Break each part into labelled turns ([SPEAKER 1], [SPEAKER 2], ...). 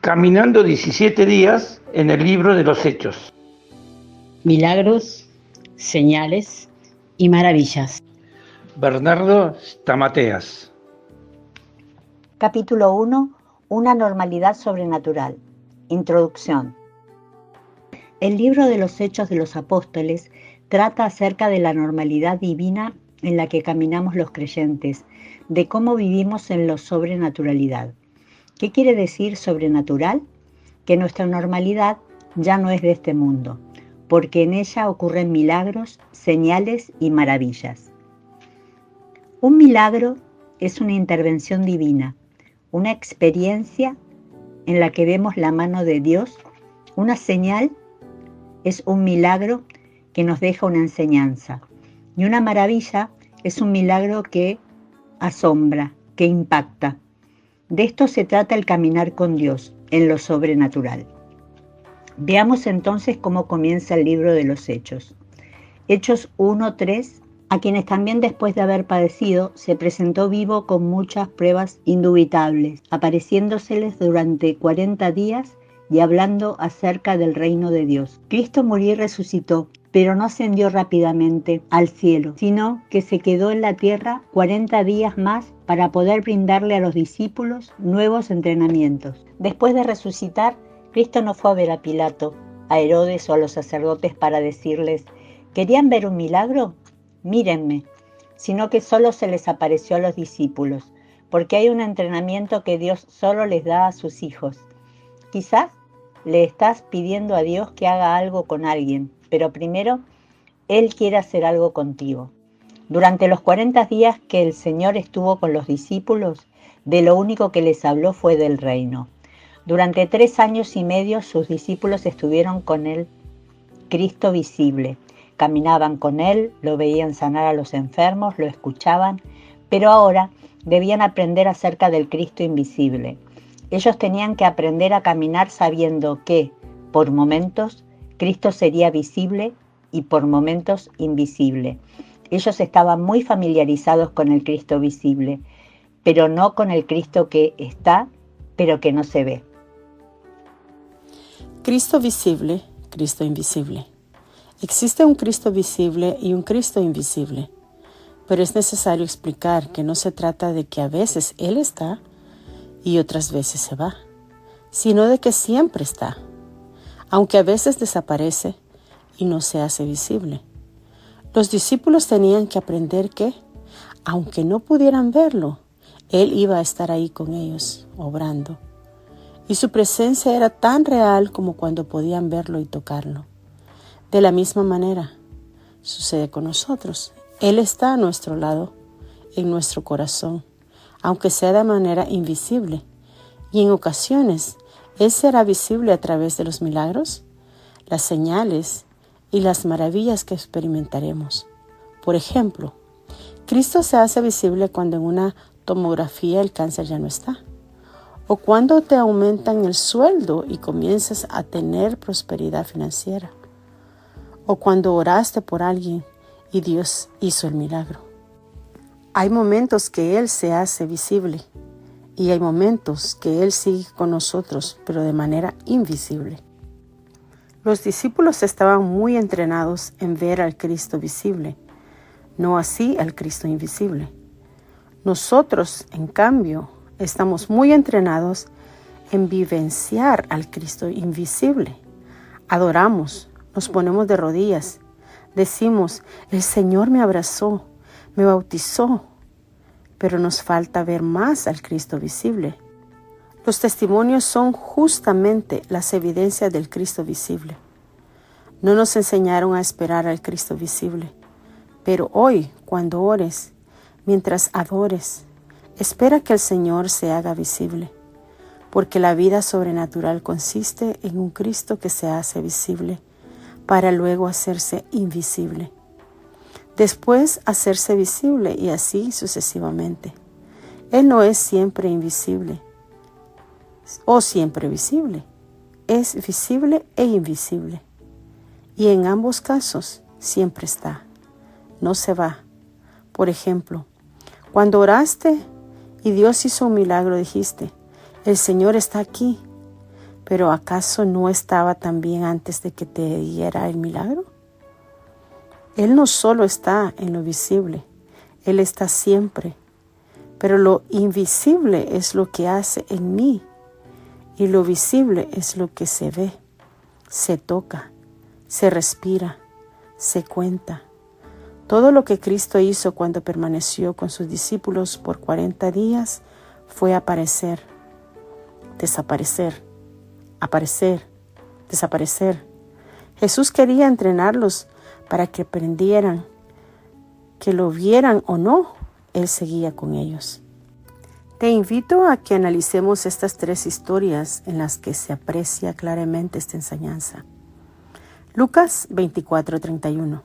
[SPEAKER 1] Caminando 17 días en el libro de los Hechos.
[SPEAKER 2] Milagros, señales y maravillas.
[SPEAKER 1] Bernardo Stamateas.
[SPEAKER 3] Capítulo 1. Una normalidad sobrenatural. Introducción. El libro de los Hechos de los Apóstoles trata acerca de la normalidad divina en la que caminamos los creyentes, de cómo vivimos en la sobrenaturalidad. ¿Qué quiere decir sobrenatural? Que nuestra normalidad ya no es de este mundo, porque en ella ocurren milagros, señales y maravillas. Un milagro es una intervención divina, una experiencia en la que vemos la mano de Dios. Una señal es un milagro que nos deja una enseñanza. Y una maravilla es un milagro que asombra, que impacta. De esto se trata el caminar con Dios, en lo sobrenatural. Veamos entonces cómo comienza el libro de los Hechos. Hechos 1:3, a quienes también después de haber padecido, se presentó vivo con muchas pruebas indubitables, apareciéndoseles durante 40 días y hablando acerca del reino de Dios. Cristo murió y resucitó, pero no ascendió rápidamente al cielo, sino que se quedó en la tierra 40 días más para poder brindarle a los discípulos nuevos entrenamientos. Después de resucitar, Cristo no fue a ver a Pilato, a Herodes o a los sacerdotes para decirles: ¿querían ver un milagro? Mírenme, sino que solo se les apareció a los discípulos, porque hay un entrenamiento que Dios solo les da a sus hijos. Quizás le estás pidiendo a Dios que haga algo con alguien, pero primero Él quiere hacer algo contigo. Durante los 40 días que el Señor estuvo con los discípulos, de lo único que les habló fue del reino. Durante 3 años y medio sus discípulos estuvieron con el Cristo visible. Caminaban con Él, lo veían sanar a los enfermos, lo escuchaban, pero ahora debían aprender acerca del Cristo invisible. Ellos tenían que aprender a caminar sabiendo que, por momentos, Cristo sería visible y por momentos invisible. Ellos estaban muy familiarizados con el Cristo visible, pero no con el Cristo que está, pero que no se ve.
[SPEAKER 4] Cristo visible, Cristo invisible. Existe un Cristo visible y un Cristo invisible, pero es necesario explicar que no se trata de que a veces Él está y otras veces se va, sino de que siempre está, aunque a veces desaparece y no se hace visible. Los discípulos tenían que aprender que, aunque no pudieran verlo, Él iba a estar ahí con ellos, obrando. Y su presencia era tan real como cuando podían verlo y tocarlo. De la misma manera, sucede con nosotros. Él está a nuestro lado, en nuestro corazón, aunque sea de manera invisible. Y en ocasiones, Él será visible a través de los milagros, las señales y las maravillas que experimentaremos. Por ejemplo, Cristo se hace visible cuando en una tomografía el cáncer ya no está, o cuando te aumentan el sueldo y comienzas a tener prosperidad financiera, o cuando oraste por alguien y Dios hizo el milagro. Hay momentos que Él se hace visible y hay momentos que Él sigue con nosotros, pero de manera invisible. Los discípulos estaban muy entrenados en ver al Cristo visible, no así al Cristo invisible. Nosotros, en cambio, estamos muy entrenados en vivenciar al Cristo invisible. Adoramos, nos ponemos de rodillas, decimos: el Señor me abrazó, me bautizó, pero nos falta ver más al Cristo visible. Los testimonios son justamente las evidencias del Cristo visible. No nos enseñaron a esperar al Cristo visible, pero hoy, cuando ores, mientras adores, espera que el Señor se haga visible, porque la vida sobrenatural consiste en un Cristo que se hace visible para luego hacerse invisible, después hacerse visible y así sucesivamente. Él no es siempre invisible o siempre visible, es visible e invisible, y en ambos casos siempre está, no se va. Por ejemplo, cuando oraste y Dios hizo un milagro, dijiste: el Señor está aquí, Pero ¿acaso no estaba también antes de que te diera el milagro? Él no solo está en lo visible, Él está siempre. Pero lo invisible es lo que hace en mí y lo visible es lo que se ve, se toca, se respira, se cuenta. Todo lo que Cristo hizo cuando permaneció con sus discípulos por 40 días fue aparecer, desaparecer, aparecer, desaparecer. Jesús quería entrenarlos para que aprendieran, que lo vieran o no, Él seguía con ellos. Te invito a que analicemos estas 3 historias en las que se aprecia claramente esta enseñanza. Lucas 24:31.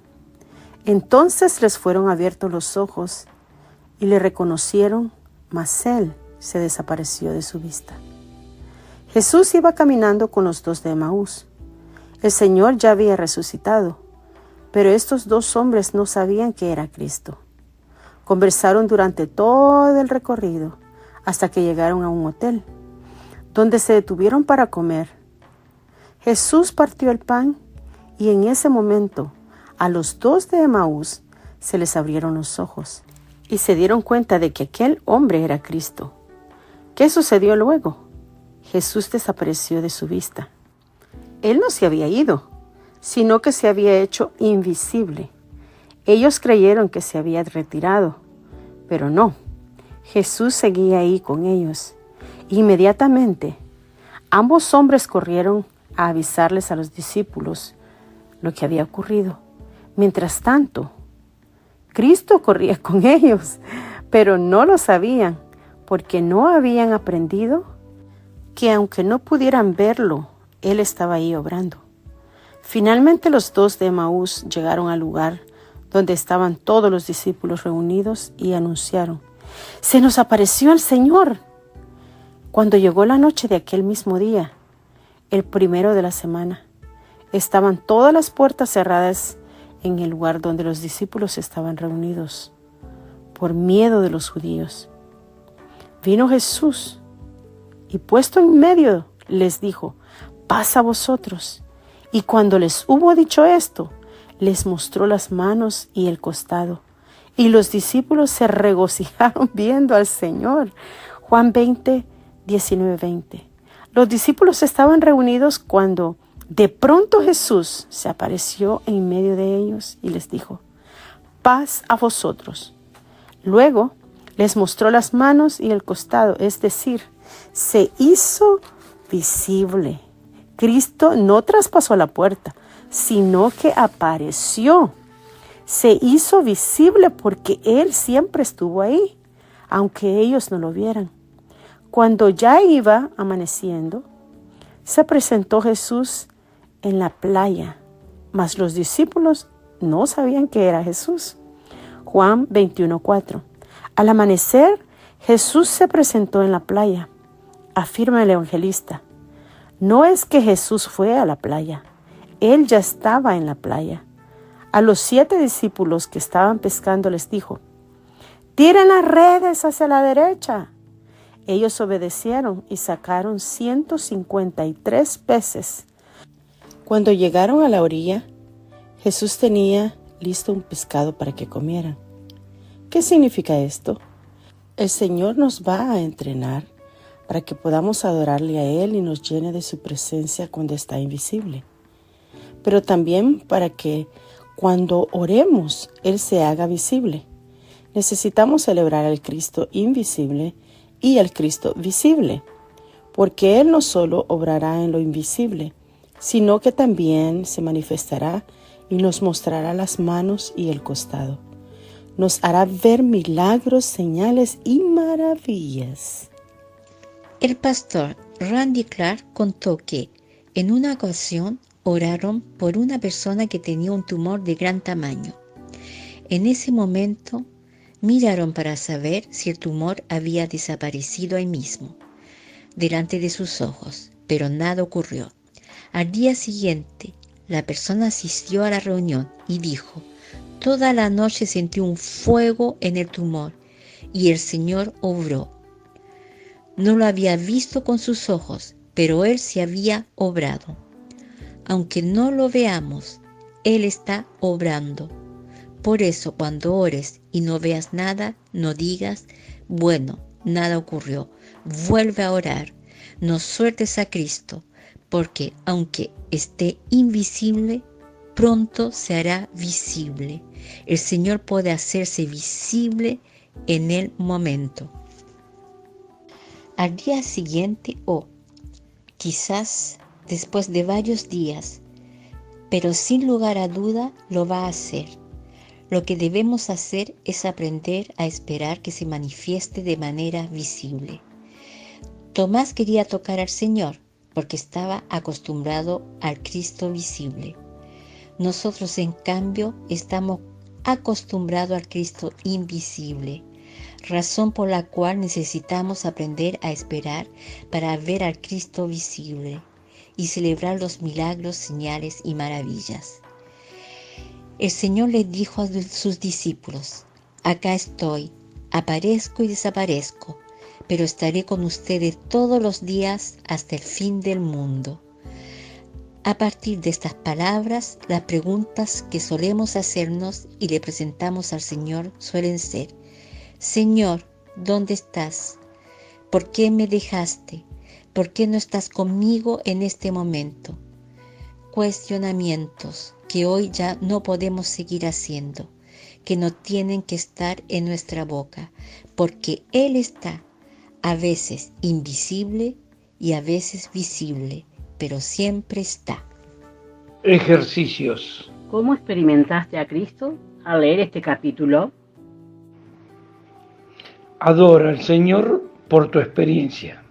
[SPEAKER 4] Entonces les fueron abiertos los ojos y le reconocieron, mas Él se desapareció de su vista. Jesús iba caminando con los 2 de Emaús. El Señor ya había resucitado, pero estos 2 hombres no sabían que era Cristo. Conversaron durante todo el recorrido hasta que llegaron a un hotel, donde se detuvieron para comer. Jesús partió el pan y en ese momento a los 2 de Emaús se les abrieron los ojos y se dieron cuenta de que aquel hombre era Cristo. ¿Qué sucedió luego? Jesús desapareció de su vista. Él no se había ido, sino que se había hecho invisible. Ellos creyeron que se había retirado, pero no. Jesús seguía ahí con ellos. Inmediatamente, ambos hombres corrieron a avisarles a los discípulos lo que había ocurrido. Mientras tanto, Cristo corría con ellos, pero no lo sabían, porque no habían aprendido que aunque no pudieran verlo, Él estaba ahí obrando. Finalmente los 2 de Emaús llegaron al lugar donde estaban todos los discípulos reunidos y anunciaron: «Se nos apareció el Señor». Cuando llegó la noche de aquel mismo día, el primero de la semana, estaban todas las puertas cerradas en el lugar donde los discípulos estaban reunidos, por miedo de los judíos. Vino Jesús y puesto en medio les dijo: «Paz a vosotros». Y cuando les hubo dicho esto, les mostró las manos y el costado. Y los discípulos se regocijaron viendo al Señor. Juan 20:19-20. Los discípulos estaban reunidos cuando de pronto Jesús se apareció en medio de ellos y les dijo: «Paz a vosotros». Luego les mostró las manos y el costado, es decir, se hizo visible. Cristo no traspasó la puerta, sino que apareció. Se hizo visible porque Él siempre estuvo ahí, aunque ellos no lo vieran. Cuando ya iba amaneciendo, se presentó Jesús en la playa, mas los discípulos no sabían que era Jesús. Juan 21:4. Al amanecer, Jesús se presentó en la playa. Afirma el evangelista: no es que Jesús fue a la playa, Él ya estaba en la playa. A los 7 discípulos que estaban pescando les dijo: «Tiren las redes hacia la derecha». Ellos obedecieron y sacaron 153 peces. Cuando llegaron a la orilla, Jesús tenía listo un pescado para que comieran. ¿Qué significa esto? El Señor nos va a entrenar para que podamos adorarle a Él y nos llene de su presencia cuando está invisible. Pero también para que cuando oremos, Él se haga visible. Necesitamos celebrar al Cristo invisible y al Cristo visible, porque Él no solo obrará en lo invisible, sino que también se manifestará y nos mostrará las manos y el costado. Nos hará ver milagros, señales y maravillas.
[SPEAKER 5] El pastor Randy Clark contó que en una ocasión oraron por una persona que tenía un tumor de gran tamaño. En ese momento miraron para saber si el tumor había desaparecido ahí mismo, delante de sus ojos, pero nada ocurrió. Al día siguiente, la persona asistió a la reunión y dijo: «Toda la noche sentí un fuego en el tumor y el Señor obró. No lo había visto con sus ojos, pero Él sí había obrado. Aunque no lo veamos, Él está obrando. Por eso, cuando ores y no veas nada, no digas, bueno, nada ocurrió. Vuelve a orar. No sueltes a Cristo, porque aunque esté invisible, pronto se hará visible. El Señor puede hacerse visible en el momento. Al día siguiente o quizás después de varios días, pero sin lugar a duda lo va a hacer. Lo que debemos hacer es aprender a esperar que se manifieste de manera visible. Tomás quería tocar al Señor porque estaba acostumbrado al Cristo visible. Nosotros, en cambio, estamos acostumbrados al Cristo invisible, razón por la cual necesitamos aprender a esperar para ver al Cristo visible y celebrar los milagros, señales y maravillas. El Señor les dijo a sus discípulos, acá estoy, aparezco y desaparezco, pero estaré con ustedes todos los días hasta el fin del mundo. A partir de estas palabras, las preguntas que solemos hacernos y le presentamos al Señor suelen ser, Señor, ¿dónde estás? ¿Por qué me dejaste? ¿Por qué no estás conmigo en este momento? Cuestionamientos que hoy ya no podemos seguir haciendo, que no tienen que estar en nuestra boca, porque Él está, a veces invisible y a veces visible, pero siempre está.
[SPEAKER 1] Ejercicios.
[SPEAKER 2] ¿Cómo experimentaste a Cristo al leer este capítulo?
[SPEAKER 1] Adora al Señor por tu experiencia.